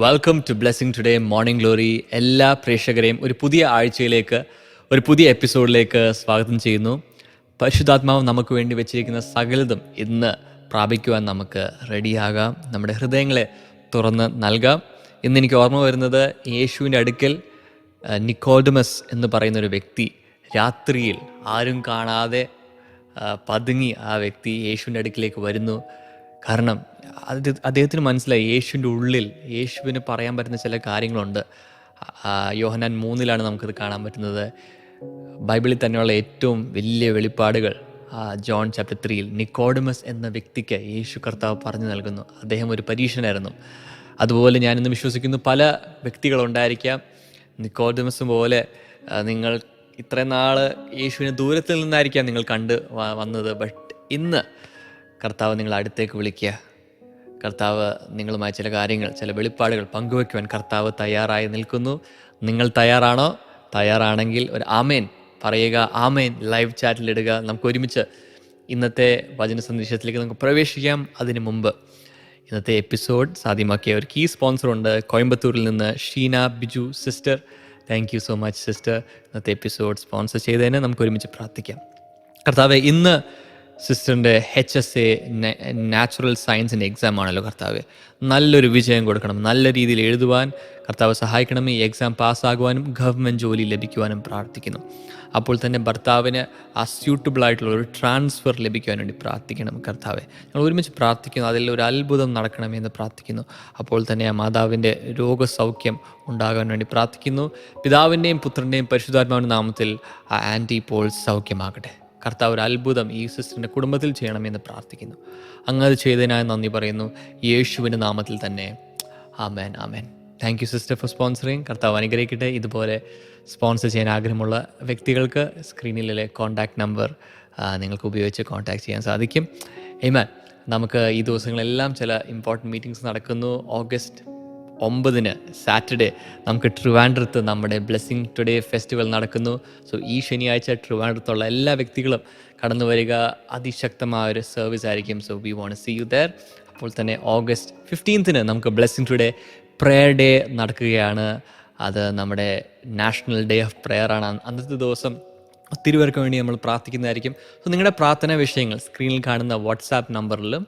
Welcome to blessing today morning glory. എല്ലാ പ്രേക്ഷകരെയും ഒരു പുതിയ ആഴ്ചയിലേക്ക്, ഒരു പുതിയ എപ്പിസോഡിലേക്ക് സ്വാഗതം ചെയ്യുന്നു. പരിശുദ്ധാത്മാവ് നമുക്ക് വേണ്ടി വെച്ചിരിക്കുന്ന സകലതും ഇന്ന് പ്രാപിക്കുവാൻ നമുക്ക് റെഡിയാകാം. നമ്മുടെ ഹൃദയങ്ങളെ തുറന്ന് നൽകാം. ഇന്ന് എനിക്ക് ഓർമ്മ വരുന്നത് യേശുവിൻ്റെ അടുക്കൽ നിക്കോഡമസ് എന്ന് പറയുന്നൊരു വ്യക്തി രാത്രിയിൽ ആരും കാണാതെ പതുങ്ങി ആ വ്യക്തി യേശുവിൻ്റെ അടുക്കിലേക്ക് വരുന്നു. കാരണം അദ്ദേഹത്തിന് മനസ്സിലായി യേശുവിൻ്റെ ഉള്ളിൽ യേശുവിന് പറയാൻ പറ്റുന്ന ചില കാര്യങ്ങളുണ്ട്. യോഹന്നാൻ 3 നമുക്കത് കാണാൻ പറ്റുന്നത്. ബൈബിളിൽ തന്നെയുള്ള ഏറ്റവും വലിയ വെളിപ്പാടുകൾ ജോൺ ചാപ്റ്റർ 3 നിക്കോഡമസ് എന്ന വ്യക്തിക്ക് യേശു കർത്താവ് പറഞ്ഞു നൽകുന്നു. അദ്ദേഹം ഒരു പരീക്ഷനായിരുന്നു. അതുപോലെ ഞാനിന്ന് വിശ്വസിക്കുന്നു പല വ്യക്തികളുണ്ടായിരിക്കാം. നിക്കോഡമസ് പോലെ നിങ്ങൾ ഇത്രയും നാൾ യേശുവിനെ ദൂരത്തിൽ നിന്നായിരിക്കാം നിങ്ങൾ കണ്ട് വന്നത്. ബട്ട് ഇന്ന് കർത്താവ് നിങ്ങളെ അടുത്തേക്ക് വിളിക്കുക. കർത്താവ് നിങ്ങളുമായി ചില കാര്യങ്ങൾ, ചില വെളിപ്പാടുകൾ പങ്കുവയ്ക്കുവാൻ കർത്താവ് തയ്യാറായി നിൽക്കുന്നു. നിങ്ങൾ തയ്യാറാണോ? തയ്യാറാണെങ്കിൽ ഒരു ആമേൻ പറയുക. ആമേൻ ലൈവ് ചാറ്റിലിടുക. നമുക്ക് ഒരുമിച്ച് ഇന്നത്തെ വചന സന്ദേശത്തിലേക്ക് നമുക്ക് പ്രവേശിക്കാം. അതിനു മുമ്പ് ഇന്നത്തെ എപ്പിസോഡ് സാധ്യമാക്കിയ ഒരു കീ സ്പോൺസറുണ്ട്, കോയമ്പത്തൂരിൽ നിന്ന് Sheena Biju sister. Thank you so much sister, ഇന്നത്തെ എപ്പിസോഡ് സ്പോൺസർ ചെയ്തതിന്. നമുക്ക് ഒരുമിച്ച് പ്രാർത്ഥിക്കാം. കർത്താവെ, ഇന്ന് സിസ്റ്ററിൻ്റെ HSA നാച്ചുറൽ സയൻസിൻ്റെ എക്സാം ആണല്ലോ കർത്താവ്. നല്ലൊരു വിജയം കൊടുക്കണം, നല്ല രീതിയിൽ എഴുതുവാൻ കർത്താവ് സഹായിക്കണം. ഈ എക്സാം പാസ്സാകുവാനും ഗവൺമെൻറ് ജോലി ലഭിക്കുവാനും പ്രാർത്ഥിക്കുന്നു. അപ്പോൾ തന്നെ ഭർത്താവിന് ആ സ്യൂട്ടബിളായിട്ടുള്ള ഒരു ട്രാൻസ്ഫർ ലഭിക്കുവാൻ വേണ്ടി പ്രാർത്ഥിക്കണം കർത്താവെ. ഞങ്ങൾ ഒരുമിച്ച് പ്രാർത്ഥിക്കുന്നു, അതിൽ ഒരു അത്ഭുതം നടക്കണമെന്ന് പ്രാർത്ഥിക്കുന്നു. അപ്പോൾ തന്നെ ആ മാതാവിൻ്റെ രോഗസൗഖ്യം ഉണ്ടാകാൻ വേണ്ടി പ്രാർത്ഥിക്കുന്നു. പിതാവിൻ്റെയും പുത്രൻ്റെയും പരിശുദ്ധാത്മാവിൻ്റെ നാമത്തിൽ ആ ആൻറ്റി ഇപ്പോൾ സൗഖ്യമാകട്ടെ. കർത്താവ് ഒരു അത്ഭുതം ഈ സിസ്റ്ററിൻ്റെ കുടുംബത്തിൽ ചെയ്യണമെന്ന് പ്രാർത്ഥിക്കുന്നു. അങ്ങത് ചെയ്തതിനായി നന്ദി പറയുന്നു, യേശുവിൻ്റെ നാമത്തിൽ തന്നെ. ആമേൻ, ആമേൻ. Thank you sister for sponsoring. കർത്താവ് അനുഗ്രഹിക്കട്ടെ. ഇതുപോലെ സ്പോൺസർ ചെയ്യാൻ ആഗ്രഹമുള്ള വ്യക്തികൾക്ക് സ്ക്രീനിലെ കോൺടാക്റ്റ് നമ്പർ നിങ്ങൾക്ക് ഉപയോഗിച്ച് കോൺടാക്ട് ചെയ്യാൻ സാധിക്കും. ആമേൻ. നമുക്ക് ഈ ദിവസങ്ങളെല്ലാം ചില ഇമ്പോർട്ടൻറ്റ് മീറ്റിംഗ്സ് നടക്കുന്നു. ഓഗസ്റ്റ് 9 സാറ്റർഡേ നമുക്ക് ട്രിവാൻഡ്രത്ത് നമ്മുടെ ബ്ലെസ്സിങ് ടുഡേ ഫെസ്റ്റിവൽ നടക്കുന്നു. സോ ഈ ശനിയാഴ്ച ട്രിവാൻഡ്രത്തുള്ള എല്ലാ വ്യക്തികളും കടന്നു വരിക. അതിശക്തമായ ഒരു സർവീസ് ആയിരിക്കും. So we want to see you there. അപ്പോൾ തന്നെ ഓഗസ്റ്റ് 15 നമുക്ക് ബ്ലെസ്സിങ് ടുഡേ പ്രെയർ ഡേ നടക്കുകയാണ്. അത് നമ്മുടെ നാഷണൽ ഡേ ഓഫ് പ്രെയർ ആണ്. അന്നത്തെ ദിവസം ഒത്തിരി പേർക്ക് വേണ്ടി നമ്മൾ പ്രാർത്ഥിക്കുന്നതായിരിക്കും. സോ നിങ്ങളുടെ പ്രാർത്ഥനാ വിഷയങ്ങൾ സ്ക്രീനിൽ കാണുന്ന വാട്സാപ്പ് നമ്പറിലും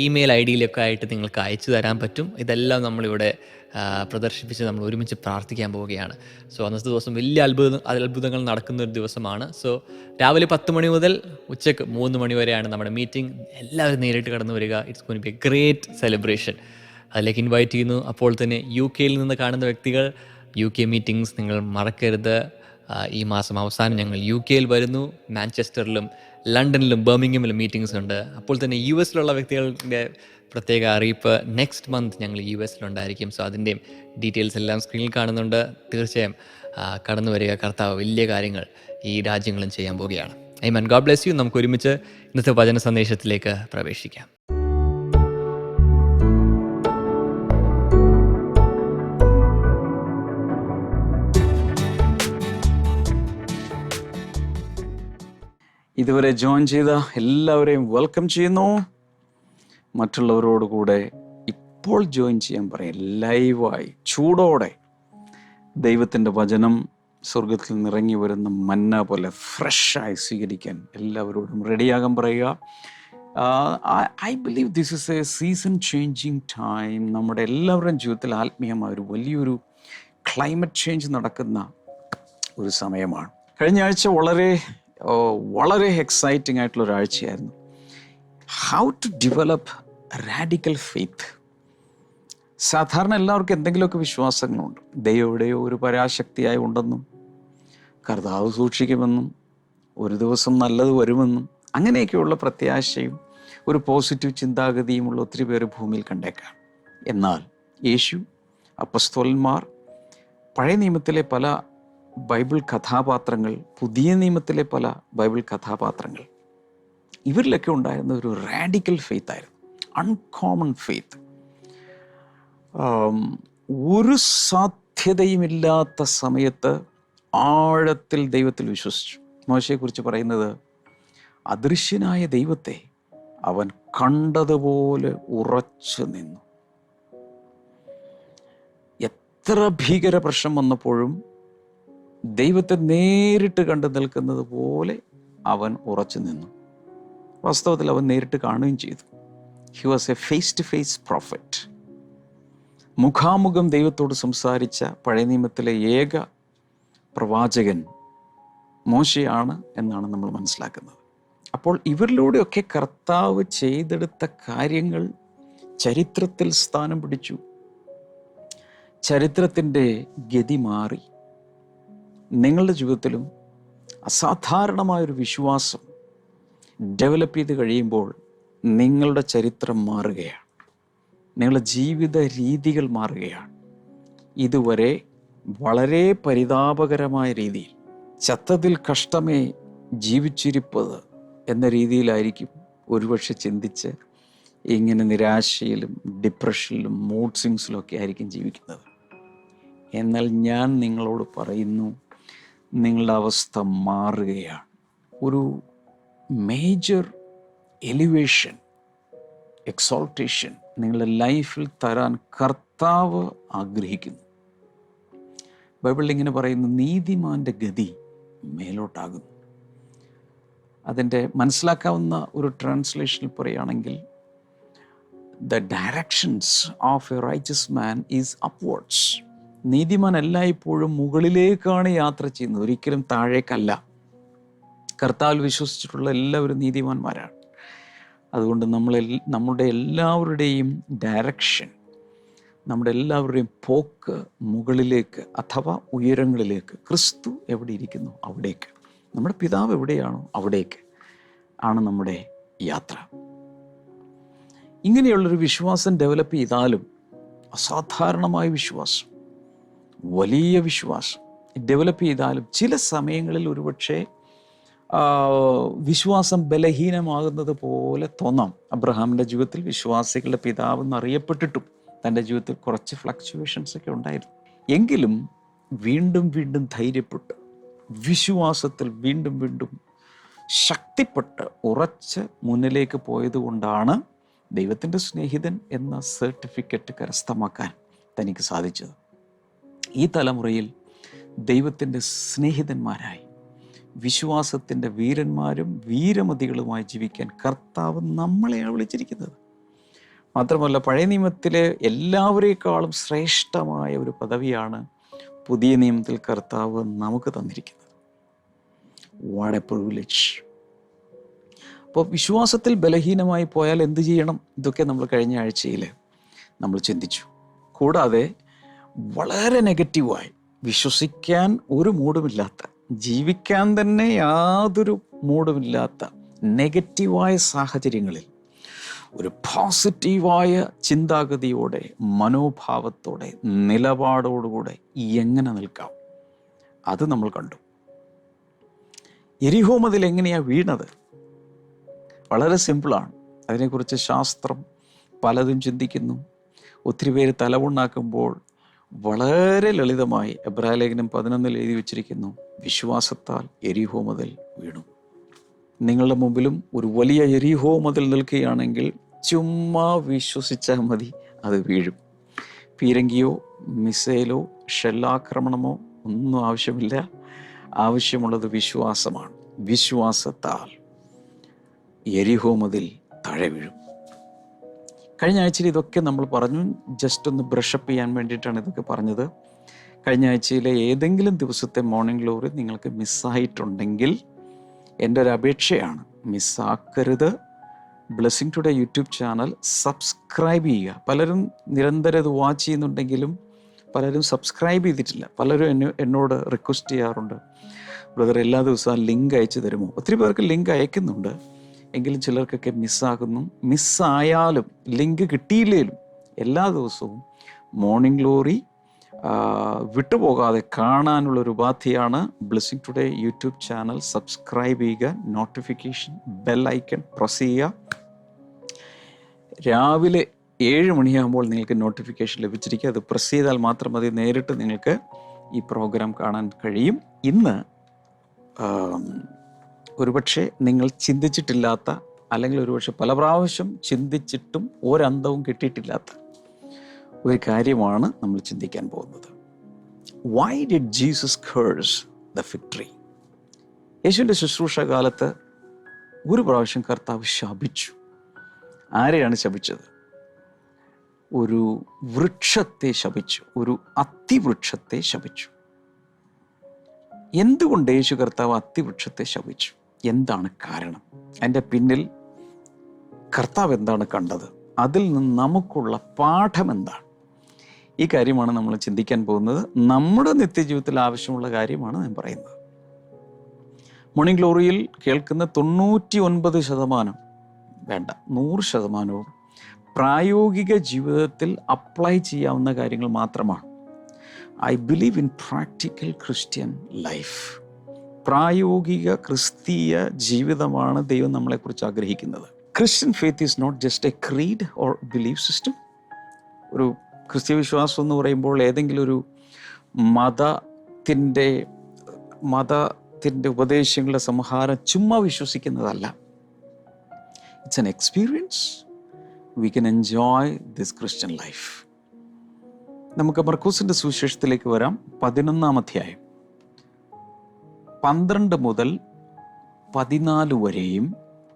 ഇമെയിൽ ID-യിലൊക്കെ ആയിട്ട് നിങ്ങൾക്ക് അയച്ചു തരാൻ പറ്റും. ഇതെല്ലാം നമ്മളിവിടെ പ്രദർശിപ്പിച്ച് നമ്മൾ ഒരുമിച്ച് പ്രാർത്ഥിക്കാൻ പോവുകയാണ്. സോ അന്നത്തെ ദിവസം വലിയ അത്ഭുതങ്ങൾ നടക്കുന്ന ഒരു ദിവസമാണ്. സോ രാവിലെ 10 മണി മുതൽ ഉച്ചയ്ക്ക് 3 മണി വരെയാണ് നമ്മുടെ മീറ്റിംഗ്. എല്ലാവരും നേരിട്ട് കടന്നു വരിക. It's going to be a great celebration. അതിലേക്ക് ഇൻവൈറ്റ് ചെയ്യുന്നു. അപ്പോൾ തന്നെ UK നിന്ന് കാണുന്ന വ്യക്തികൾ UK മീറ്റിംഗ്സ് നിങ്ങൾ മറക്കരുത്. ഈ മാസം അവസാനം ഞങ്ങൾ UK വരുന്നു. മാഞ്ചസ്റ്ററിലും ലണ്ടനിലും ബർമിംഗമിലും മീറ്റിംഗ്സ് ഉണ്ട്. അപ്പോൾ തന്നെ US വ്യക്തികളുടെ പ്രത്യേക അറിയിപ്പ്, നെക്സ്റ്റ് മന്ത് ഞങ്ങൾ US ഉണ്ടായിരിക്കും. സോ അതിൻ്റെയും ഡീറ്റെയിൽസ് എല്ലാം സ്ക്രീനിൽ കാണുന്നുണ്ട്. തീർച്ചയായും കടന്നു വരിക. കർത്താവ് വലിയ കാര്യങ്ങൾ ഈ രാജ്യങ്ങളും ചെയ്യാൻ പോവുകയാണ്. ആമേൻ. God bless you. നമുക്ക് ഒരുമിച്ച് ഇന്നത്തെ വചന സന്ദേശത്തിലേക്ക് പ്രവേശിക്കാം. ഇതുവരെ ജോയിൻ ചെയ്ത എല്ലാവരെയും വെൽക്കം ചെയ്യുന്നു. മറ്റുള്ളവരോട് കൂടെ ഇപ്പോൾ ജോയിൻ ചെയ്യാൻ പറയാം. ലൈവായി ചൂടോടെ ദൈവത്തിൻ്റെ വചനം സ്വർഗത്തിൽ നിറങ്ങി വരുന്ന മന്ന പോലെ ഫ്രഷായി സ്വീകരിക്കാൻ എല്ലാവരോടും റെഡിയാകാൻ പറയുക. I believe this is A season changing time. നമ്മുടെ എല്ലാവരുടെയും ജീവിതത്തിൽ ആത്മീയമായ ഒരു വലിയൊരു ക്ലൈമറ്റ് ചേഞ്ച് നടക്കുന്ന ഒരു സമയമാണ്. കഴിഞ്ഞ ആഴ്ച വളരെ എക്സൈറ്റിംഗ് ആയിട്ടുള്ള ഒരാഴ്ചയായിരുന്നു. How to develop radical faith. സാധാരണ എല്ലാവർക്കും എന്തെങ്കിലുമൊക്കെ വിശ്വാസങ്ങളുണ്ട്. ദൈവം എവിടെയോ ഒരു പരാശക്തിയായി ഉണ്ടെന്നും കർത്താവ് സൂക്ഷിക്കുമെന്നും ഒരു ദിവസം നല്ലത് വരുമെന്നും അങ്ങനെയൊക്കെയുള്ള പ്രത്യാശയും ഒരു പോസിറ്റീവ് ചിന്താഗതിയുമുള്ള ഒത്തിരി പേര് ഭൂമിയിൽ കണ്ടേക്കാം. എന്നാൽ യേശു, അപ്പസ്തോലന്മാർ, പഴയ നിയമത്തിലെ പല ബൈബിൾ കഥാപാത്രങ്ങൾ, പുതിയ നിയമത്തിലെ പല ബൈബിൾ കഥാപാത്രങ്ങൾ, ഇവരിലൊക്കെ ഉണ്ടായിരുന്ന ഒരു റാഡിക്കൽ ഫെയ്ത്ത് ആയിരുന്നു, അൺകോമൺ ഫെയ്ത്ത്. ഒരു സാധ്യതയുമില്ലാത്ത സമയത്ത് ആഴത്തിൽ ദൈവത്തിൽ വിശ്വസിച്ചു. മോശയെക്കുറിച്ച് പറയുന്നത്, അദൃശ്യനായ ദൈവത്തെ അവൻ കണ്ടതുപോലെ ഉറച്ചു നിന്നു. എത്ര ഭീകര പ്രശ്നം വന്നപ്പോഴും ദൈവത്തെ നേരിട്ട് കണ്ടു നിൽക്കുന്നത് പോലെ അവൻ ഉറച്ചു നിന്നു. വാസ്തവത്തിൽ അവൻ നേരിട്ട് കാണുകയും ചെയ്തു. He was a face to face prophet. മുഖാമുഖം ദൈവത്തോട് സംസാരിച്ച പഴയ നിയമത്തിലെ ഏക പ്രവാചകൻ മോശയാണ് എന്നാണ് നമ്മൾ മനസ്സിലാക്കുന്നത്. അപ്പോൾ ഇവരിലൂടെയൊക്കെ കർത്താവ് ചെയ്തെടുത്ത കാര്യങ്ങൾ ചരിത്രത്തിൽ സ്ഥാനം പിടിച്ചു. ചരിത്രത്തിൻ്റെ ഗതി മാറി. നിങ്ങളുടെ ജീവിതത്തിലും അസാധാരണമായൊരു വിശ്വാസം ഡെവലപ്പ് ചെയ്ത് കഴിയുമ്പോൾ നിങ്ങളുടെ ചരിത്രം മാറുകയാണ്, നിങ്ങളുടെ ജീവിത രീതികൾ മാറുകയാണ്. ഇതുവരെ വളരെ പരിതാപകരമായ രീതിയിൽ ചത്തതിൽ കഷ്ടമേ ജീവിച്ചിരിപ്പത് എന്ന രീതിയിലായിരിക്കും ഒരുപക്ഷെ ചിന്തിച്ച് ഇങ്ങനെ നിരാശയിലും ഡിപ്രഷനിലും മൂഡ് സ്വിങ്സിലും ഒക്കെ ആയിരിക്കും ജീവിക്കുന്നത്. എന്നാൽ ഞാൻ നിങ്ങളോട് പറയുന്നു, നിങ്ങളുടെ അവസ്ഥ മാറുകയാണ്. ഒരു മേജർ എലിവേഷൻ, എക്സോൾട്ടേഷൻ നിങ്ങളുടെ ലൈഫിൽ തരാൻ കർത്താവ് ആഗ്രഹിക്കുന്നു. ബൈബിളിൽ ഇങ്ങനെ പറയുന്നു, നീതിമാന്റെ ഗതി മേലോട്ടാകുന്നു. അതിൻ്റെ മനസ്സിലാക്കാവുന്ന ഒരു ട്രാൻസ്ലേഷനിൽ പറയുകയാണെങ്കിൽ, the directions of A righteous man is upwards. നീതിമാൻ എല്ലായ്പ്പോഴും മുകളിലേക്കാണ് യാത്ര ചെയ്യുന്നത്, ഒരിക്കലും താഴേക്കല്ല. കർത്താവിൽ വിശ്വസിച്ചിട്ടുള്ള എല്ലാവരും നീതിമാന്മാരാണ്. അതുകൊണ്ട് നമ്മുടെ എല്ലാവരുടെയും ഡയറക്ഷൻ, നമ്മുടെ എല്ലാവരുടെയും പോക്ക് മുകളിലേക്ക് അഥവാ ഉയരങ്ങളിലേക്ക്. ക്രിസ്തു എവിടെ ഇരിക്കുന്നു അവിടേക്ക്, നമ്മുടെ പിതാവ് എവിടെയാണോ അവിടേക്ക് ആണ് നമ്മുടെ യാത്ര. ഇങ്ങനെയുള്ളൊരു വിശ്വാസം ഡെവലപ്പ് ചെയ്താലും, അസാധാരണമായ വിശ്വാസം, വലിയ വിശ്വാസം ഡെവലപ്പ് ചെയ്താലും ചില സമയങ്ങളിൽ ഒരുപക്ഷെ വിശ്വാസം ബലഹീനമാകുന്നത് പോലെ തോന്നാം. അബ്രഹാമിൻ്റെ ജീവിതത്തിൽ വിശ്വാസികളുടെ പിതാവ് എന്നറിയപ്പെട്ടിട്ടും തൻ്റെ ജീവിതത്തിൽ കുറച്ച് ഫ്ലക്ച്വേഷൻസ് ഒക്കെ ഉണ്ടായിരുന്നു. എങ്കിലും വീണ്ടും വീണ്ടും ധൈര്യപ്പെട്ട് വിശ്വാസത്തിൽ വീണ്ടും വീണ്ടും ശക്തിപ്പെട്ട് ഉറച്ച് മുന്നിലേക്ക് പോയതുകൊണ്ടാണ് ദൈവത്തിൻ്റെ സ്നേഹിതൻ എന്ന സർട്ടിഫിക്കറ്റ് കരസ്ഥമാക്കാൻ തനിക്ക് സാധിച്ചത്. ഈ തലമുറയിൽ ദൈവത്തിൻ്റെ സ്നേഹിതന്മാരായി വിശ്വാസത്തിൻ്റെ വീരന്മാരും വീരമതികളുമായി ജീവിക്കാൻ കർത്താവ് നമ്മളെയാണ് വിളിച്ചിരിക്കുന്നത്. മാത്രമല്ല, പഴയ നിയമത്തിലെ എല്ലാവരേക്കാളും ശ്രേഷ്ഠമായ ഒരു പദവിയാണ് പുതിയ നിയമത്തിൽ കർത്താവ് നമുക്ക് തന്നിരിക്കുന്നത്. What A privilege. അപ്പോൾ വിശ്വാസത്തിൽ ബലഹീനമായി പോയാൽ എന്ത് ചെയ്യണം? ഇതൊക്കെ നമ്മൾ കഴിഞ്ഞ ആഴ്ചയിൽ നമ്മൾ ചിന്തിച്ചു. കൂടാതെ വളരെ നെഗറ്റീവായി വിശ്വസിക്കാൻ ഒരു മൂടുമില്ലാത്ത, ജീവിക്കാൻ തന്നെ യാതൊരു മൂടുമില്ലാത്ത നെഗറ്റീവായ സാഹചര്യങ്ങളിൽ ഒരു പോസിറ്റീവായ ചിന്താഗതിയോടെ, മനോഭാവത്തോടെ, നിലപാടോടുകൂടെ എങ്ങനെ നിൽക്കാം, അത് നമ്മൾ കണ്ടു. യെരിഹോ മതിൽ എങ്ങനെയാണ് വീണത്? വളരെ സിമ്പിളാണ്. അതിനെക്കുറിച്ച് ശാസ്ത്രം പലതും ചിന്തിക്കുന്നു. ഒത്തിരി പേര് തലമുണ്ടാക്കുമ്പോൾ വളരെ ലളിതമായി എബ്രായലേഖനം 11 എഴുതി വച്ചിരിക്കുന്നു, വിശ്വാസത്താൽ യെരിഹോ മതിൽ വീണു. നിങ്ങളുടെ മുമ്പിലും ഒരു വലിയ യെരിഹോ മതിൽ നിൽക്കുകയാണെങ്കിൽ ചുമ്മാ വിശ്വസിച്ചാൽ മതി, അത് വീഴും. പീരങ്കിയോ മിസൈലോ ഷെല്ലാക്രമണമോ ഒന്നും ആവശ്യമില്ല. ആവശ്യമുള്ളത് വിശ്വാസമാണ്. വിശ്വാസത്താൽ യെരിഹോ മതിൽ താഴെ വീഴും. കഴിഞ്ഞ ആഴ്ചയിൽ ഇതൊക്കെ നമ്മൾ പറഞ്ഞു. ജസ്റ്റ് ഒന്ന് ബ്രഷപ്പ് ചെയ്യാൻ വേണ്ടിയിട്ടാണ് ഇതൊക്കെ പറഞ്ഞത്. കഴിഞ്ഞ ആഴ്ചയിലെ ഏതെങ്കിലും ദിവസത്തെ മോർണിംഗ് ഗ്ലോറി നിങ്ങൾക്ക് മിസ്സായിട്ടുണ്ടെങ്കിൽ എൻ്റെ ഒരു അപേക്ഷയാണ്, മിസ്സാക്കരുത്. Blessing today YouTube channel subscribe ചെയ്യുക. പലരും നിരന്തരം ഇത് വാച്ച് ചെയ്യുന്നുണ്ടെങ്കിലും പലരും സബ്സ്ക്രൈബ് ചെയ്തിട്ടില്ല. പലരും എന്നോട് റിക്വസ്റ്റ് ചെയ്യാറുണ്ട്, ബ്രദർ എല്ലാ ദിവസവും ലിങ്ക് അയച്ചു തരുമോ? ഒത്തിരി പേർക്ക് ലിങ്ക് അയക്കുന്നുണ്ട്, എങ്കിലും ചിലർക്കൊക്കെ മിസ്സാകുന്നു. മിസ്സായാലും ലിങ്ക് കിട്ടിയില്ലേലും എല്ലാ ദിവസവും മോർണിംഗ് ഗ്ലോറി വിട്ടുപോകാതെ കാണാനുള്ളൊരു ഉപാധിയാണ് blessing today YouTube channel subscribe ചെയ്യുക. നോട്ടിഫിക്കേഷൻ ബെൽ ഐക്കൺ പ്രസ് ചെയ്യുക. രാവിലെ 7 മണിയാകുമ്പോൾ നിങ്ങൾക്ക് നോട്ടിഫിക്കേഷൻ ലഭിച്ചിരിക്കുക. അത് പ്രസ് ചെയ്താൽ മാത്രം മതി, നേരിട്ട് നിങ്ങൾക്ക് ഈ പ്രോഗ്രാം കാണാൻ കഴിയും. ഇന്ന് ഒരുപക്ഷെ നിങ്ങൾ ചിന്തിച്ചിട്ടില്ലാത്ത, അല്ലെങ്കിൽ ഒരുപക്ഷെ പല പ്രാവശ്യം ചിന്തിച്ചിട്ടും ഒരന്തവും കിട്ടിയിട്ടില്ലാത്ത ഒരു കാര്യമാണ് നമ്മൾ ചിന്തിക്കാൻ പോകുന്നത്. Why did Jesus curse the fig tree? യേശുവിൻ്റെ ശുശ്രൂഷ കാലത്ത് ഒരു പ്രാവശ്യം കർത്താവ് ശപിച്ചു. ആരെയാണ് ശപിച്ചത്? ഒരു വൃക്ഷത്തെ ശപിച്ചു, ഒരു അത്തിവൃക്ഷത്തെ ശപിച്ചു. എന്തുകൊണ്ട് യേശു കർത്താവ് അത്തിവൃക്ഷത്തെ ശപിച്ചു? എന്താണ് കാരണം? അതിൻ്റെ പിന്നിൽ കർത്താവ് എന്താണ് കണ്ടത്? അതിൽ നിന്ന് നമുക്കുള്ള പാഠം എന്താണ്? ഈ കാര്യമാണ് നമ്മൾ ചിന്തിക്കാൻ പോകുന്നത്. നമ്മുടെ നിത്യജീവിതത്തിൽ ആവശ്യമുള്ള കാര്യമാണ് ഞാൻ പറയുന്നത്. മോർണിംഗ് ഗ്ലോറിയിൽ കേൾക്കുന്ന 99% വേണ്ട 100% പ്രായോഗിക ജീവിതത്തിൽ അപ്ലൈ ചെയ്യാവുന്ന കാര്യങ്ങൾ മാത്രമാണ്. I believe in practical Christian life. പ്രായോഗിക ക്രിസ്തീയ ജീവിതമാണ് ദൈവം നമ്മളെക്കുറിച്ച് ആഗ്രഹിക്കുന്നത്. Christian faith is not just a creed or belief system. ഒരു ക്രിസ്തീയ വിശ്വാസം എന്ന് പറയുമ്പോൾ ഏതെങ്കിലും ഒരു മതത്തിൻ്റെ ഉപദേശങ്ങളുടെ സംഹാരം ചുമ്മാ വിശ്വസിക്കുന്നതല്ല. It's an experience. We can enjoy this Christian life. നമുക്ക് മർക്കോസിൻ്റെ സുവിശേഷത്തിലേക്ക് വരാം. 11-ാം അധ്യായം 12 മുതൽ 14 വരെയും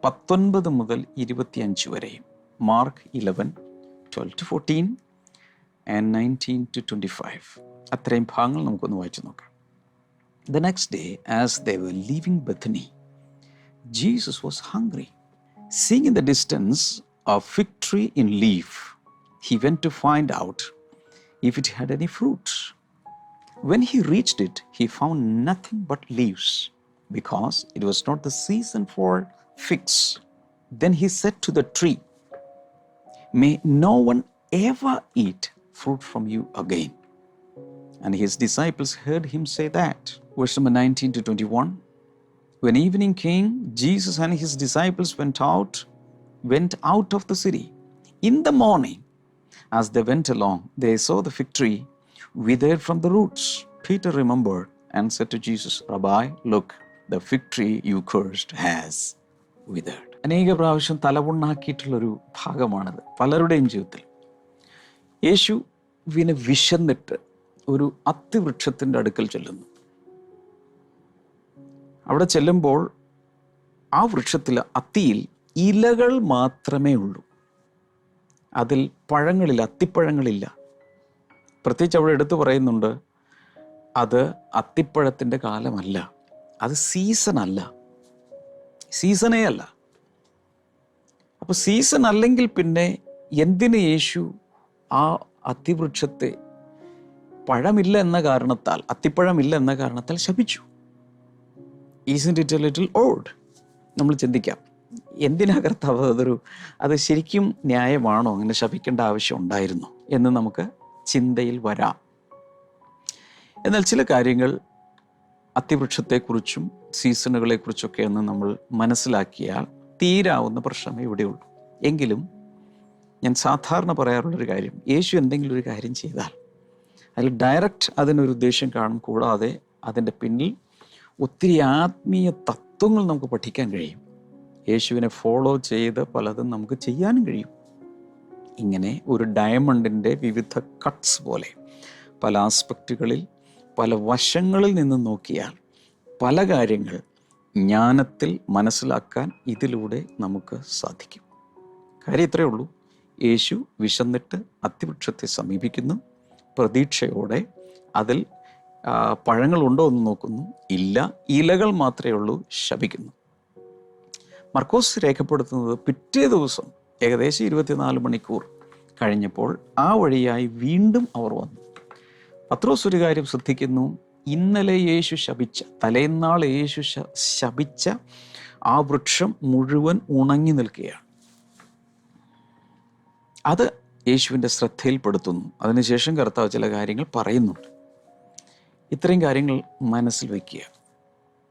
19 മുതൽ 25 വരെയും. Mark 11:12-14 and 19-25. അത്രയും ഭാഗങ്ങൾ നമുക്കൊന്ന് വായിച്ചു നോക്കാം. The next day, as they were leaving Bethany, Jesus was hungry. Seeing in the distance a fig tree in leaf, he went to find out if it had any fruit. When he reached it, he found nothing but leaves, because it was not the season for figs. Then he said to the tree, "May no one ever eat fruit from you again." And his disciples heard him say that. Verse number 19-21. When evening came, Jesus and his disciples went out of the city. In the morning, as they went along, they saw the fig tree withered from the roots. Peter remembered and said to Jesus, "Rabbi, look, the fig tree you cursed has withered." അനേക പ്രാവശ്യം തലപുണ്ണാക്കിയിട്ടുള്ളൊരു ഭാഗമാണത് പലരുടെയും ജീവിതത്തിൽ. യേശുവിനെ വിശന്നിട്ട് ഒരു അത്തിവൃക്ഷത്തിൻ്റെ അടുക്കൽ ചെല്ലുന്നു. അവിടെ ചെല്ലുമ്പോൾ ആ വൃക്ഷത്തിൽ, അത്തിയിൽ ഇലകൾ മാത്രമേ ഉള്ളൂ. അതിൽ പഴങ്ങളില്ല, അത്തിപ്പഴങ്ങളില്ല. പ്രത്യേകിച്ച് അവിടെ എടുത്തു പറയുന്നുണ്ട്, അത് അത്തിപ്പഴത്തിൻ്റെ കാലമല്ല, അത് സീസണേ അല്ല. അപ്പോൾ സീസൺ അല്ലെങ്കിൽ പിന്നെ എന്തിന് യേശു ആ അത്തിവൃക്ഷത്തെ പഴമില്ല എന്ന കാരണത്താൽ, അത്തിപ്പഴമില്ല എന്ന കാരണത്താൽ ശപിച്ചു? Isn't it a little odd? നമ്മൾ ചിന്തിക്കാം, എന്തിനാ കർത്താവ് അത് ശരിക്കും ന്യായമാണോ? അങ്ങനെ ശപിക്കേണ്ട ആവശ്യം ഉണ്ടായിരുന്നോ എന്ന് നമുക്ക് ചിന്തയിൽ വരാം. എന്നാൽ ചില കാര്യങ്ങൾ അത്തിവൃക്ഷത്തെക്കുറിച്ചും സീസണുകളെക്കുറിച്ചൊക്കെ ഒന്ന് നമ്മൾ മനസ്സിലാക്കിയാൽ തീരാവുന്ന പ്രശ്നമേ ഇവിടെയുള്ളൂ. എങ്കിലും ഞാൻ സാധാരണ പറയാറുള്ളൊരു കാര്യം, യേശു എന്തെങ്കിലും ഒരു കാര്യം ചെയ്താൽ അതിൽ ഡയറക്റ്റ് അതിനൊരു ഉദ്ദേശം കാണും. കൂടാതെ അതിൻ്റെ പിന്നിൽ ഒത്തിരി ആത്മീയ തത്വങ്ങൾ നമുക്ക് പഠിക്കാൻ കഴിയും. യേശുവിനെ ഫോളോ ചെയ്ത് പലതും നമുക്ക് ചെയ്യാനും കഴിയും. ഇങ്ങനെ ഒരു ഡയമണ്ടിൻ്റെ വിവിധ കട്ട്സ് പോലെ പല ആസ്പെക്റ്റുകളിൽ, പല വശങ്ങളിൽ നിന്ന് നോക്കിയാൽ പല കാര്യങ്ങൾ ജ്ഞാനത്തിൽ മനസ്സിലാക്കാൻ ഇതിലൂടെ നമുക്ക് സാധിക്കും. കാര്യം ഇത്രയേ ഉള്ളൂ. യേശു വിശന്നിട്ട് അത്തിവൃക്ഷത്തെ സമീപിക്കുന്നു. പ്രതീക്ഷയോടെ അതിൽ പഴങ്ങളുണ്ടോ എന്ന് നോക്കുന്നു. ഇല്ല, ഇലകൾ മാത്രമേ ഉള്ളൂ. ശപിക്കുന്നു. മർക്കോസ് രേഖപ്പെടുത്തുന്നത് പിറ്റേ ദിവസം ഏകദേശം 24 മണിക്കൂർ കഴിഞ്ഞപ്പോൾ ആ വഴിയായി വീണ്ടും അവർ വന്നു. പത്രോസ് ഒരു കാര്യം ശ്രദ്ധിക്കുന്നു. ഇന്നലെ യേശു ശപിച്ച, തലേന്നാൾ യേശു ശപിച്ച ആ വൃക്ഷം മുഴുവൻ ഉണങ്ങി നിൽക്കുകയാണ്. അത് യേശുവിൻ്റെ ശ്രദ്ധയിൽപ്പെടുത്തുന്നു. അതിനുശേഷം കർത്താവ് ചില കാര്യങ്ങൾ പറയുന്നുണ്ട്. ഇത്രയും കാര്യങ്ങൾ മനസ്സിൽ വയ്ക്കുക.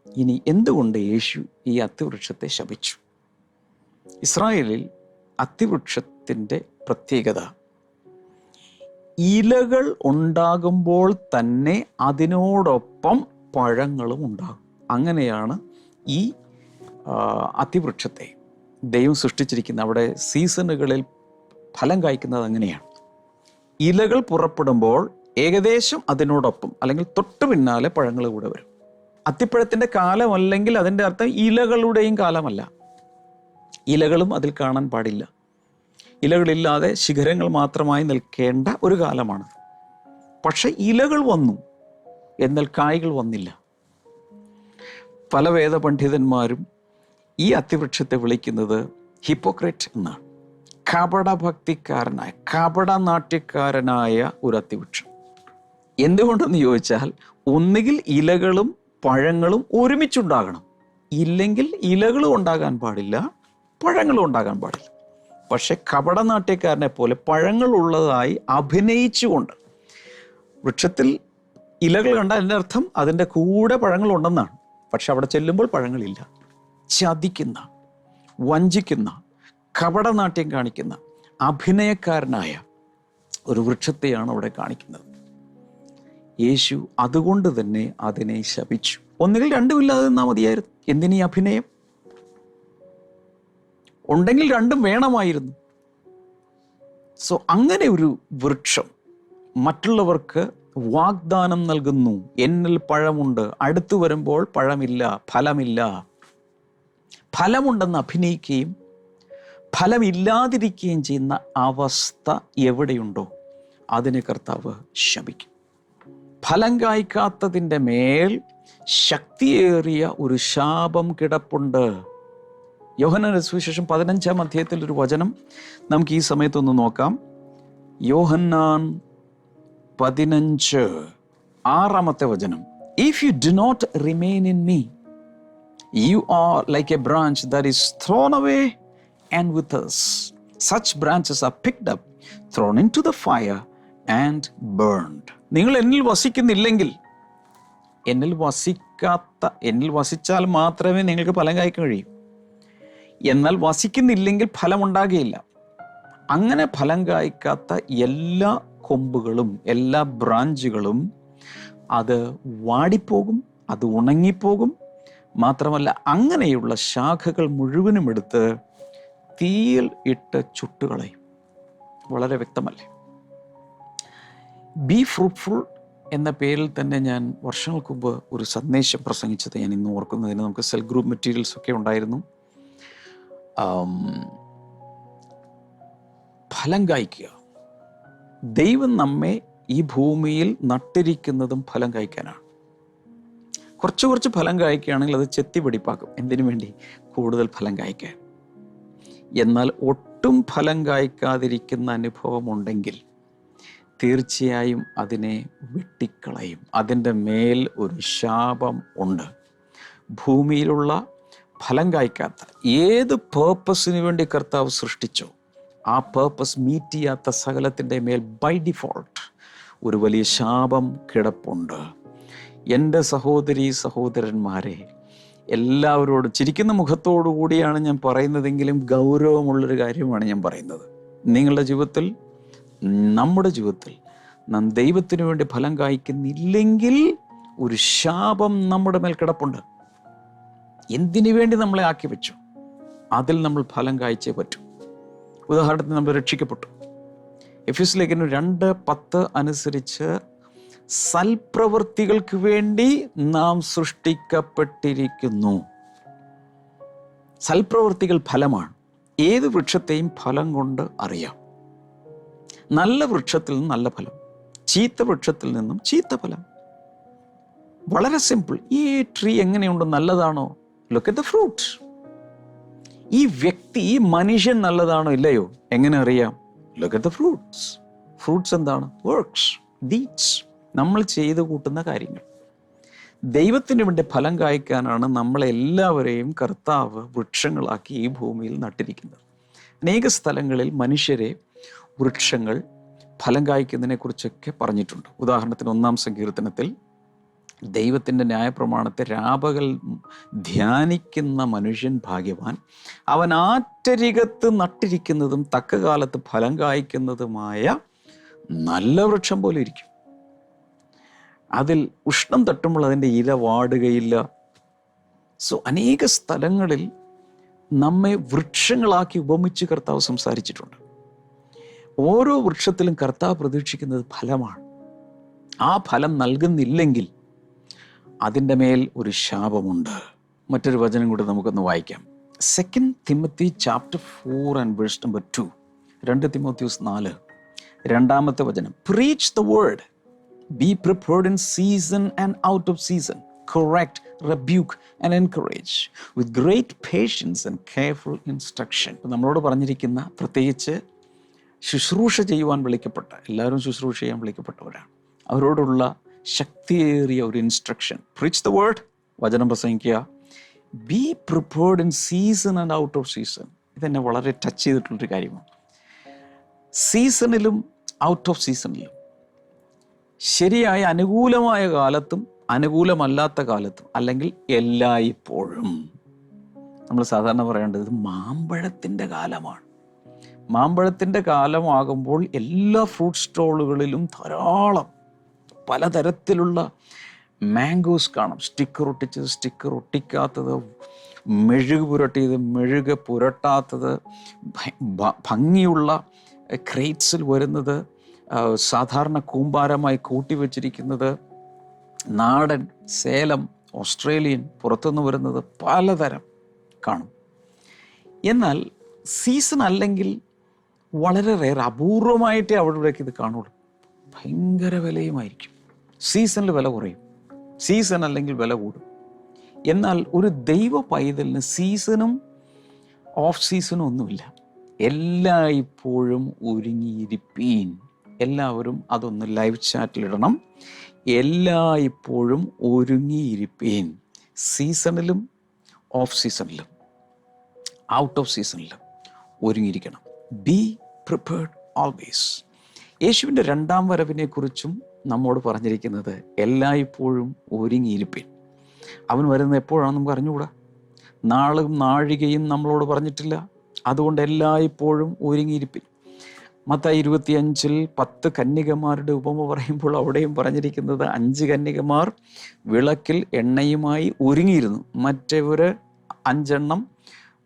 ഇനി എന്തുകൊണ്ട് യേശു ഈ അത്തിവൃക്ഷത്തെ ശപിച്ചു? ഇസ്രായേലിൽ അത്തിവൃക്ഷത്തിൻ്റെ പ്രത്യേകത, ഇലകൾ ഉണ്ടാകുമ്പോൾ തന്നെ അതിനോടൊപ്പം പഴങ്ങളും ഉണ്ടാകും. അങ്ങനെയാണ് ഈ അത്തിവൃക്ഷത്തെ ദൈവം സൃഷ്ടിച്ചിരിക്കുന്നത്. അവിടെ സീസണുകളിൽ ഫലം കായ്ക്കുന്നത് അങ്ങനെയാണ്. ഇലകൾ പുറപ്പെടുമ്പോൾ ഏകദേശം അതിനോടൊപ്പം അല്ലെങ്കിൽ തൊട്ട് പിന്നാലെ പഴങ്ങൾ കൂടെ വരും. അത്തിപ്പഴത്തിൻ്റെ കാലമല്ലെങ്കിൽ അതിൻ്റെ അർത്ഥം ഇലകളുടെയും കാലമല്ല. ഇലകളും അതിൽ കാണാൻ പാടില്ല. ഇലകളില്ലാതെ ശിഖരങ്ങൾ മാത്രമായി നിൽക്കേണ്ട ഒരു കാലമാണ്. പക്ഷെ ഇലകൾ വന്നു, എന്നാൽ കായ്കൾ വന്നില്ല. പല വേദപണ്ഡിതന്മാരും ഈ അത്തിവൃക്ഷത്തെ വിളിക്കുന്നത് ഹിപ്പോക്രറ്റ് എന്നാണ്. കപടഭക്തിക്കാരനായ, കപടനാട്യക്കാരനായ ഒരു അത്തിവൃക്ഷം. എന്തുകൊണ്ടെന്ന് ചോദിച്ചാൽ, ഒന്നുകിൽ ഇലകളും പഴങ്ങളും ഒരുമിച്ചുണ്ടാകണം, ഇല്ലെങ്കിൽ ഇലകളും ഉണ്ടാകാൻ പാടില്ല, പഴങ്ങളും ഉണ്ടാകാൻ പാടില്ല. പക്ഷെ കപടനാട്യക്കാരനെ പോലെ പഴങ്ങളുള്ളതായി അഭിനയിച്ചുകൊണ്ട്, വൃക്ഷത്തിൽ ഇലകൾ കണ്ടാൽ അതിൻ്റെ അർത്ഥം അതിൻ്റെ കൂടെ പഴങ്ങളുണ്ടെന്നാണ്. പക്ഷെ അവിടെ ചെല്ലുമ്പോൾ പഴങ്ങളില്ല. ചതിക്കുന്ന, വഞ്ചിക്കുന്ന, കപടനാട്യം കാണിക്കുന്ന, അഭിനയക്കാരനായ ഒരു വൃക്ഷത്തെയാണ് അവിടെ കാണിക്കുന്നത്. യേശു അതുകൊണ്ട് തന്നെ അതിനെ ശപിച്ചു. ഒന്നുകിൽ രണ്ടുമില്ലാതെ നിന്നാൽ മതിയായിരുന്നു. എന്തിനീ അഭിനയം? ഉണ്ടെങ്കിൽ രണ്ടും വേണമായിരുന്നു. സോ അങ്ങനെ ഒരു വൃക്ഷം മറ്റുള്ളവർക്ക് വാഗ്ദാനം നൽകുന്നു, എന്നിൽ പഴമുണ്ട്, അടുത്തു വരുമ്പോൾ പഴമില്ല, ഫലമില്ല. ഫലമുണ്ടെന്ന് അഭിനയിക്കുകയും ഫലമില്ലാതിരിക്കുകയും ചെയ്യുന്ന അവസ്ഥ എവിടെയുണ്ടോ അതിനെ കർത്താവ് ശപിക്കും. ഫലം കായ്ക്കാത്തതിൻ്റെ മേൽ ശക്തിയേറിയ ഒരു ശാപം കിടപ്പുണ്ട്. യോഹന്നാന്റെ സുവിശേഷം 15-ാം അധ്യായത്തിൽ ഒരു വചനം നമുക്ക് ഈ സമയത്തൊന്ന് നോക്കാം. യോഹന്നാൻ 15:6 വചനം. If you do not remain in me, you are like a branch that is thrown away and withers. Such branches are picked up, thrown into the fire and burned. നിങ്ങൾ എന്നിൽ വസിക്കുന്നില്ലെങ്കിൽ, എന്നിൽ വസിച്ചാൽ മാത്രമേ നിങ്ങൾക്ക് ഫലം കായ്ക്കാൻ കഴിയൂ. എന്നാൽ വസിക്കുന്നില്ലെങ്കിൽ ഫലമുണ്ടാകുകയില്ല. അങ്ങനെ ഫലം കായ്ക്കാത്ത എല്ലാ കൊമ്പുകളും എല്ലാ ബ്രാഞ്ചുകളും അത് വാടിപ്പോകും, അത് ഉണങ്ങിപ്പോകും. മാത്രമല്ല അങ്ങനെയുള്ള ശാഖകൾ മുഴുവനും എടുത്ത് തീയിൽ ഇട്ട് ചുട്ടുകളയും. വളരെ വ്യക്തമല്ലേ? ബി ഫ്രൂട്ട്ഫുൾ എന്ന പേരിൽ തന്നെ ഞാൻ വർഷങ്ങൾക്ക് മുമ്പ് ഒരു സന്ദേശം പ്രസംഗിച്ചത് ഞാൻ ഇന്ന് ഓർക്കുന്നതിന്. നമുക്ക് സെൽ ഗ്രൂപ്പ് മെറ്റീരിയൽസ് ഒക്കെ ഉണ്ടായിരുന്നു. ഫലം കായ്ക്കുക. ദൈവം നമ്മെ ഈ ഭൂമിയിൽ നട്ടിരിക്കുന്നതും ഫലം കായ്ക്കാനാണ്. കുറച്ച് ഫലം കായ്ക്കുകയാണെങ്കിൽ അത് ചെത്തിപിടിപ്പാക്കും. എന്തിനു വേണ്ടി? കൂടുതൽ ഫലം കായ്ക്കാൻ. എന്നാൽ ഒട്ടും ഫലം കായ്ക്കാതിരിക്കുന്ന അനുഭവമുണ്ടെങ്കിൽ തീർച്ചയായും അതിനെ വെട്ടിക്കളയും. അതിൻ്റെ മേൽ ഒരു ശാപം ഉണ്ട്. ഭൂമിയിലുള്ള ഫലം കായ്ക്കാത്ത ഏത് പേർപ്പസിന് വേണ്ടി കർത്താവ് സൃഷ്ടിച്ചോ ആ പേർപ്പസ് മീറ്റ് ചെയ്യാത്ത സകലത്തിൻ്റെ മേൽ ബൈ ഡിഫോൾട്ട് ഒരു വലിയ ശാപം കിടപ്പുണ്ട്. എൻ്റെ സഹോദരീ സഹോദരന്മാരെ, എല്ലാവരോടും ചിരിക്കുന്ന മുഖത്തോടു കൂടിയാണ് ഞാൻ പറയുന്നതെങ്കിലും ഗൗരവമുള്ളൊരു കാര്യമാണ് ഞാൻ പറയുന്നത്. നിങ്ങളുടെ ജീവിതത്തിൽ, നമ്മുടെ ജീവിതത്തിൽ നാം ദൈവത്തിനു വേണ്ടി ഫലം കായ്ക്കുന്നില്ലെങ്കിൽ ഒരു ശാപം നമ്മുടെ മേൽ കിടപ്പുണ്ട്. എന്തിനു വേണ്ടി നമ്മളെ ആക്കി വെച്ചു, അതിൽ നമ്മൾ ഫലം കായ്ച്ചേ പറ്റൂ. ഉദാഹരണത്തിന് നമ്മൾ രക്ഷിക്കപ്പെട്ടു. എഫെസ്യ ലേഖനം 2:10 അനുസരിച്ച് സൽപ്രവൃത്തികൾക്ക് വേണ്ടി നാം സൃഷ്ടിക്കപ്പെട്ടിരിക്കുന്നു. സൽപ്രവൃത്തികൾ ഫലമാണ്. ഏത് വൃക്ഷത്തെയും ഫലം കൊണ്ട് അറിയാം. നല്ല വൃക്ഷത്തിൽ നിന്നും നല്ല ഫലം, ചീത്ത വൃക്ഷത്തിൽ നിന്നും ചീത്ത ഫലം. വളരെ സിമ്പിൾ. ഈ ട്രീ എങ്ങനെയുണ്ട്? നല്ലതാണോ? Look at the fruit. ഈ വ്യക്തി, ഈ മനുഷ്യൻ നല്ലതാണോ ഇല്ലയോ എങ്ങനെ അറിയാം? Look at the fruits. Fruits എന്താണ്? വർക്ക്സ്, ഡീഡ്സ്, നമ്മൾ ചെയ്തു കൂട്ടുന്ന കാര്യങ്ങൾ. ദൈവത്തിന് വേണ്ടി ഫലം കായ്ക്കാനാണ് നമ്മളെല്ലാവരെയും കർത്താവ് വൃക്ഷങ്ങളാക്കി ഈ ഭൂമിയിൽ നട്ടിരിക്കുന്നത്. അനേക സ്ഥലങ്ങളിൽ മനുഷ്യരെ വൃക്ഷങ്ങൾ ഫലം കായ്ക്കുന്നതിനെ കുറിച്ചൊക്കെ പറഞ്ഞിട്ടുണ്ട്. ഉദാഹരണത്തിന് 1-ാം സങ്കീർത്തനത്തിൽ ദൈവത്തിൻ്റെ ന്യായപ്രമാണത്തെ രാപകൽ ധ്യാനിക്കുന്ന മനുഷ്യൻ ഭാഗ്യവാൻ, അവൻ ആറ്റരികത്ത് നട്ടിരിക്കുന്നതും തക്ക കാലത്ത് ഫലം കായ്ക്കുന്നതുമായ നല്ല വൃക്ഷം പോലെ ഇരിക്കും. അതിൽ ഉഷ്ണം തട്ടുമ്പോൾ അതിൻ്റെ ഇല വാടുകയില്ല. സോ അനേക സ്ഥലങ്ങളിൽ നമ്മെ വൃക്ഷങ്ങളാക്കി ഉപമിച്ച് കർത്താവ് സംസാരിച്ചിട്ടുണ്ട്. ഓരോ വൃക്ഷത്തിലും കർത്താവ് പ്രതീക്ഷിക്കുന്നത് ഫലമാണ്. ആ ഫലം നൽകുന്നില്ലെങ്കിൽ അതിൻ്റെ മേൽ ഒരു ശാപമുണ്ട്. മറ്റൊരു വചനം കൂടി നമുക്കൊന്ന് വായിക്കാം. 2 Timothy chapter 4 and verse number 2. 2 Timotheus 4 രണ്ടാമത്തെ വചനം. Preach the word, be prepared in season and out of season, correct, rebuke and encourage with great patience and careful instruction. നമ്മളോട് പറഞ്ഞിരിക്കുന്ന, പ്രത്യേകിച്ച് ശുശ്രൂഷ ചെയ്യുവാൻ വിളിക്കപ്പെട്ട എല്ലാവരും ശുശ്രൂഷ ചെയ്യാൻ വിളിക്കപ്പെട്ടവരാണ്. അവരോടുള്ള ശക്തിയേറിയ ഒരു ഇൻസ്ട്രക്ഷൻ. പ്രീച്ച് ദ വേർഡ്, വചനം പ്രസംഗിക്കുക. Be prepared in season and out of season. ഇതെന്നെ വളരെ ടച്ച് ചെയ്തിട്ടുള്ളൊരു കാര്യമാണ്. സീസണിലും ഔട്ട് ഓഫ് സീസണിലും, ശരിയായ അനുകൂലമായ കാലത്തും അനുകൂലമല്ലാത്ത കാലത്തും, അല്ലെങ്കിൽ എല്ലായ്പ്പോഴും. നമ്മൾ സാധാരണ പറയേണ്ടത് ഇത് മാമ്പഴത്തിൻ്റെ കാലമാണ്. മാമ്പഴത്തിൻ്റെ കാലമാകുമ്പോൾ എല്ലാ ഫ്രൂട്ട് സ്റ്റോളുകളിലും ധാരാളം പലതരത്തിലുള്ള മാംഗോസ് കാണാം. സ്റ്റിക്കർ ഒട്ടിച്ചത്, സ്റ്റിക്കർ ഒട്ടിക്കാത്തത്, മെഴുക് പുരട്ടിയത്, മെഴുക് പുരട്ടാത്തത്, ഭംഗിയുള്ള ക്രേറ്റ്സിൽ വരുന്നത്, സാധാരണ കൂമ്പാരമായി കൂട്ടിവെച്ചിരിക്കുന്നത്, നാടൻ, സേലം, ഓസ്ട്രേലിയൻ, പുറത്തുനിന്ന് വരുന്നത്, പലതരം കാണും. എന്നാൽ സീസൺ അല്ലെങ്കിൽ വളരെ റെയർ, അപൂർവമായിട്ടേ അവിടേക്ക് ഇത് കാണുള്ളൂ. ഭയങ്കര വിലയുമായിരിക്കും. സീസണിൽ വില കുറയും, സീസൺ അല്ലെങ്കിൽ വില കൂടും. എന്നാൽ ഒരു ദൈവ പൈതലിന് സീസണും ഓഫ് സീസണും ഒന്നുമില്ല. എല്ലായ്പ്പോഴും ഒരുങ്ങിയിരിപ്പീൻ. എല്ലാവരും അതൊന്ന് ലൈവ് ചാറ്റിലിടണം. എല്ലായ്പ്പോഴും ഒരുങ്ങിയിരിപ്പീൻ. സീസണിലും ഓഫ് സീസണിലും ഔട്ട് ഓഫ് സീസണിലും ഒരുങ്ങിയിരിക്കണം. B prepared always. യേശുവിൻ്റെ രണ്ടാം വരവിനെക്കുറിച്ചും നമ്മോട് പറഞ്ഞിരിക്കുന്നത് എല്ലായ്പ്പോഴും ഒരുങ്ങിയിരിപ്പിൻ. അവൻ വരുന്നത് എപ്പോഴാണ് നമുക്ക് അറിഞ്ഞുകൂടാ. നാളും നാഴികയും നമ്മളോട് പറഞ്ഞിട്ടില്ല. അതുകൊണ്ട് എല്ലായ്പ്പോഴും ഒരുങ്ങിയിരിപ്പിൻ. മത്തായി 25 10 കന്യകമാരുടെ ഉപമ പറയുമ്പോൾ അവിടെയും പറഞ്ഞിരിക്കുന്നത് 5 കന്യകമാർ വിളക്കിൽ എണ്ണയുമായി ഒരുങ്ങിയിരുന്നു. മറ്റവർ 5 എണ്ണം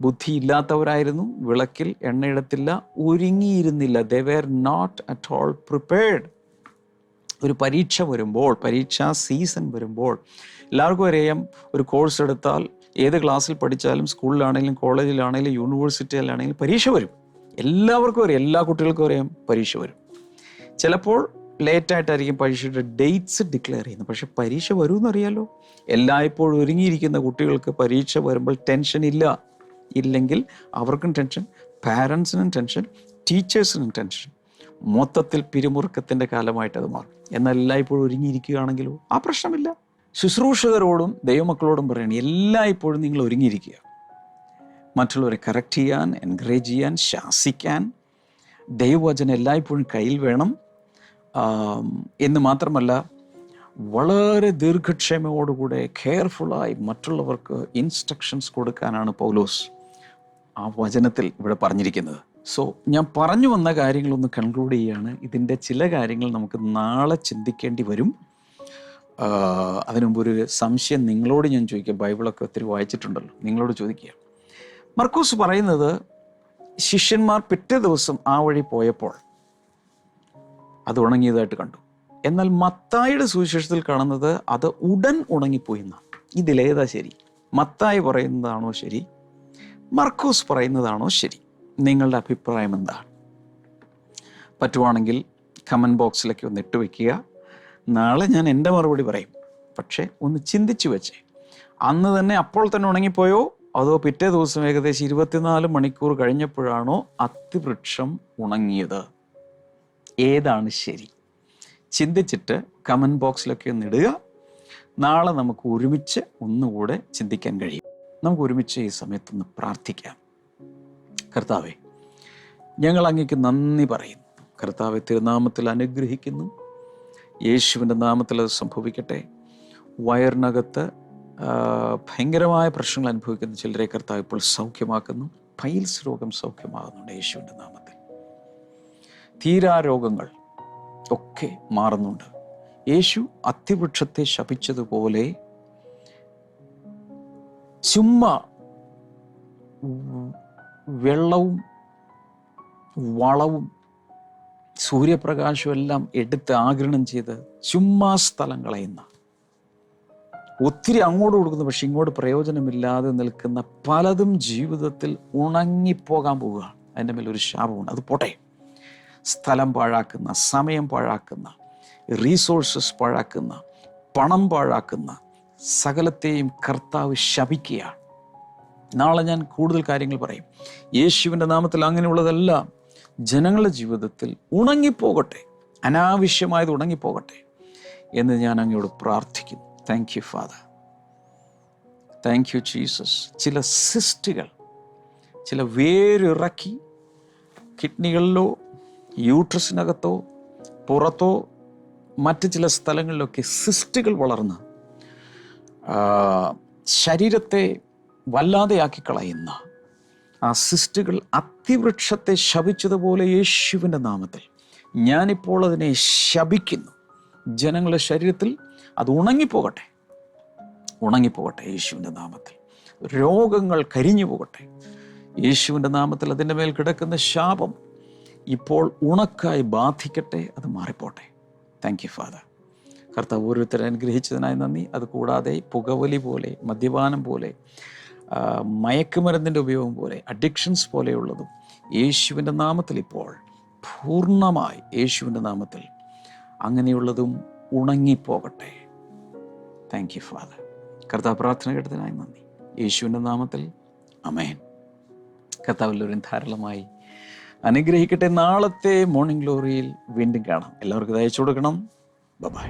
ബുദ്ധിയില്ലാത്തവരായിരുന്നു, വിളക്കിൽ എണ്ണയിടത്തില്ല, ഒരുങ്ങിയിരുന്നില്ല. They were not at all prepared. ഒരു പരീക്ഷ വരുമ്പോൾ, പരീക്ഷാ സീസൺ വരുമ്പോൾ, എല്ലാവർക്കും അറിയാം, ഒരു കോഴ്സ് എടുത്താൽ ഏത് ക്ലാസ്സിൽ പഠിച്ചാലും, സ്കൂളിലാണെങ്കിലും കോളേജിലാണെങ്കിലും യൂണിവേഴ്സിറ്റിയിലാണെങ്കിലും പരീക്ഷ വരും. എല്ലാവർക്കും അറിയാം, എല്ലാ കുട്ടികൾക്കും അറിയാം പരീക്ഷ വരും. ചിലപ്പോൾ ലേറ്റായിട്ടായിരിക്കും പരീക്ഷയുടെ ഡേറ്റ്സ് ഡിക്ലെയർ ചെയ്യുന്നത്, പക്ഷെ പരീക്ഷ വരുമെന്നറിയാലോ. എല്ലായ്പ്പോഴും ഒരുങ്ങിയിരിക്കുന്ന കുട്ടികൾക്ക് പരീക്ഷ വരുമ്പോൾ ടെൻഷൻ ഇല്ല. ഇല്ലെങ്കിൽ അവർക്കും ടെൻഷൻ, പാരൻസിനും ടെൻഷൻ, ടീച്ചേഴ്സിനും ടെൻഷൻ. മൊത്തത്തിൽ പിരിമുറുക്കത്തിൻ്റെ കാലമായിട്ട് അത് മാറും. എന്നാൽ എല്ലായ്പ്പോഴും ഒരുങ്ങിയിരിക്കുകയാണെങ്കിലോ ആ പ്രശ്നമില്ല. ശുശ്രൂഷകരോടും ദൈവമക്കളോടും പറയണം, എല്ലായ്പ്പോഴും നിങ്ങൾ ഒരുങ്ങിയിരിക്കുക. മറ്റുള്ളവരെ കറക്റ്റ് ചെയ്യാൻ, എൻകറേജ് ചെയ്യാൻ, ശാസിക്കാൻ ദൈവവചനം എല്ലായ്പ്പോഴും കയ്യിൽ വേണം. എന്ന് മാത്രമല്ല, വളരെ ദീർഘക്ഷമയോടുകൂടെ കെയർഫുള്ളായി മറ്റുള്ളവർക്ക് ഇൻസ്ട്രക്ഷൻസ് കൊടുക്കാനാണ് പൗലോസ് ആ വചനത്തിൽ ഇവിടെ പറഞ്ഞിരിക്കുന്നത്. സോ ഞാൻ പറഞ്ഞു വന്ന കാര്യങ്ങളൊന്ന് കൺക്ലൂഡ് ചെയ്യുകയാണ്. ഇതിൻ്റെ ചില കാര്യങ്ങൾ നമുക്ക് നാളെ ചിന്തിക്കേണ്ടി വരും. അതിനുമുമ്പ് ഒരു സംശയം നിങ്ങളോട് ഞാൻ ചോദിക്കുക. ബൈബിളൊക്കെ ഒത്തിരി വായിച്ചിട്ടുണ്ടല്ലോ, നിങ്ങളോട് ചോദിക്കുക. മർക്കോസ് പറയുന്നത്, ശിഷ്യന്മാർ പിറ്റേ ദിവസം ആ വഴി പോയപ്പോൾ അത് ഉണങ്ങിയതായിട്ട് കണ്ടു. എന്നാൽ മത്തായിയുടെ സുവിശേഷത്തിൽ കാണുന്നത് അത് ഉടൻ ഉണങ്ങിപ്പോയി എന്നാണ്. ഇതിലേതാ ശരി? മത്തായി പറയുന്നതാണോ ശരി? മർക്കോസ് പറയുന്നതാണോ ശരി? നിങ്ങളുടെ അഭിപ്രായം എന്താണ്? പറ്റുവാണെങ്കിൽ കമൻറ്റ് ബോക്സിലേക്ക് ഒന്ന് ഇട്ട് വയ്ക്കുക. നാളെ ഞാൻ എൻ്റെ മറുപടി പറയും. പക്ഷേ ഒന്ന് ചിന്തിച്ചു വെച്ചേ, അന്ന് തന്നെ അപ്പോൾ തന്നെ ഉണങ്ങിപ്പോയോ, അതോ പിറ്റേ ദിവസം ഏകദേശം 24 മണിക്കൂർ കഴിഞ്ഞപ്പോഴാണോ അത്തിവൃക്ഷം ഉണങ്ങിയത്? ഏതാണ് ശരി? ചിന്തിച്ചിട്ട് കമൻറ്റ് ബോക്സിലൊക്കെ ഒന്ന് ഇടുക. നാളെ നമുക്ക് ഒരുമിച്ച് ഒന്നുകൂടെ ചിന്തിക്കാൻ കഴിയും. നമുക്ക് ഒരുമിച്ച് ഈ സമയത്തൊന്ന് പ്രാർത്ഥിക്കാം. കർത്താവേ, ഞങ്ങൾ അങ്ങേക്ക് നന്ദി പറയുന്നു. കർത്താവെ, തിരുനാമത്തിൽ അനുഗ്രഹിക്കുന്നു. യേശുവിൻ്റെ നാമത്തിൽ അത് സംഭവിക്കട്ടെ. വയറിനകത്ത് ഭയങ്കരമായ പ്രശ്നങ്ങൾ അനുഭവിക്കുന്ന ചിലരെ കർത്താവ് ഇപ്പോൾ സൗഖ്യമാക്കുന്നു. പൈൽസ് രോഗം സൗഖ്യമാകുന്നുണ്ട് യേശുവിൻ്റെ നാമത്തിൽ. തീരാരോഗങ്ങൾ ഒക്കെ മാറുന്നുണ്ട്. യേശു അത്തിവൃക്ഷത്തെ ശപിച്ചതുപോലെ ചുമ്മാ വെള്ളവും വളവും സൂര്യപ്രകാശം എല്ലാം എടുത്ത് ആഗിരണം ചെയ്ത് ചുമ്മാ സ്ഥലം കളയുന്ന, ഒത്തിരി അങ്ങോട്ട് കൊടുക്കുന്നു പക്ഷെ ഇങ്ങോട്ട് പ്രയോജനമില്ലാതെ നിൽക്കുന്ന പലതും ജീവിതത്തിൽ ഉണങ്ങിപ്പോകാൻ പോവുക. അതിൻ്റെ മേലൊരു ശാപമുണ്ട്. അത് പോട്ടെ. സ്ഥലം പാഴാക്കുന്ന, സമയം പാഴാക്കുന്ന, റീസോഴ്സസ് പാഴാക്കുന്ന, പണം പാഴാക്കുന്ന സകലത്തെയും കർത്താവ് ശപിക്കുകയാണ്. നാളെ ഞാൻ കൂടുതൽ കാര്യങ്ങൾ പറയും. യേശുവിൻ്റെ നാമത്തിൽ അങ്ങനെയുള്ളതെല്ലാം ജനങ്ങളുടെ ജീവിതത്തിൽ ഉണങ്ങിപ്പോകട്ടെ, അനാവശ്യമായത് ഉണങ്ങിപ്പോകട്ടെ എന്ന് ഞാൻ അങ്ങയോട് പ്രാർത്ഥിക്കുന്നു. Thank you father, thank you Jesus. ചില സിസ്റ്റുകൾ, ചില വേരിറക്കി കിഡ്നികളിലോ യൂട്രസിനകത്തോ പുറത്തോ മറ്റ് ചില സ്ഥലങ്ങളിലൊക്കെ സിസ്റ്റുകൾ വളർന്ന് ശരീരത്തെ വല്ലാതെയാക്കി കളയുന്ന ആ സിസ്റ്റുകൾ അത്തിവൃക്ഷത്തെ ശപിച്ചതുപോലെ യേശുവിൻ്റെ നാമത്തിൽ ഞാനിപ്പോൾ അതിനെ ശപിക്കുന്നു. ജനങ്ങളുടെ ശരീരത്തിൽ അത് ഉണങ്ങിപ്പോകട്ടെ, ഉണങ്ങിപ്പോകട്ടെ യേശുവിൻ്റെ നാമത്തിൽ. രോഗങ്ങൾ കരിഞ്ഞു പോകട്ടെ യേശുവിൻ്റെ നാമത്തിൽ. അതിൻ്റെ മേൽ കിടക്കുന്ന ശാപം ഇപ്പോൾ ഉണക്കായി ബാധിക്കട്ടെ, അത് മാറിപ്പോട്ടെ. Thank you father. കർത്താവ് ഓരോരുത്തരെ അനുഗ്രഹിച്ചതിനായി നന്ദി. അതുകൂടാതെ പുകവലി പോലെ, മദ്യപാനം പോലെ, മയക്കുമരുന്നിൻ്റെ ഉപയോഗം പോലെ, അഡിക്ഷൻസ് പോലെയുള്ളതും യേശുവിൻ്റെ നാമത്തിൽ ഇപ്പോൾ പൂർണ്ണമായി യേശുവിൻ്റെ നാമത്തിൽ അങ്ങനെയുള്ളതും ഉണങ്ങിപ്പോകട്ടെ. Thank you father. കർത്താവ് പ്രാർത്ഥന കേട്ടതിനായി നന്ദി. യേശുവിൻ്റെ നാമത്തിൽ ആമേൻ. കർത്താവെല്ലാവരും ധാരാളമായി അനുഗ്രഹിക്കട്ടെ. നാളത്തെ മോർണിംഗ് ഗ്ലോറിയിൽ വീണ്ടും കാണാം. എല്ലാവർക്കും ഇത് അയച്ചു കൊടുക്കണം. ബൈ.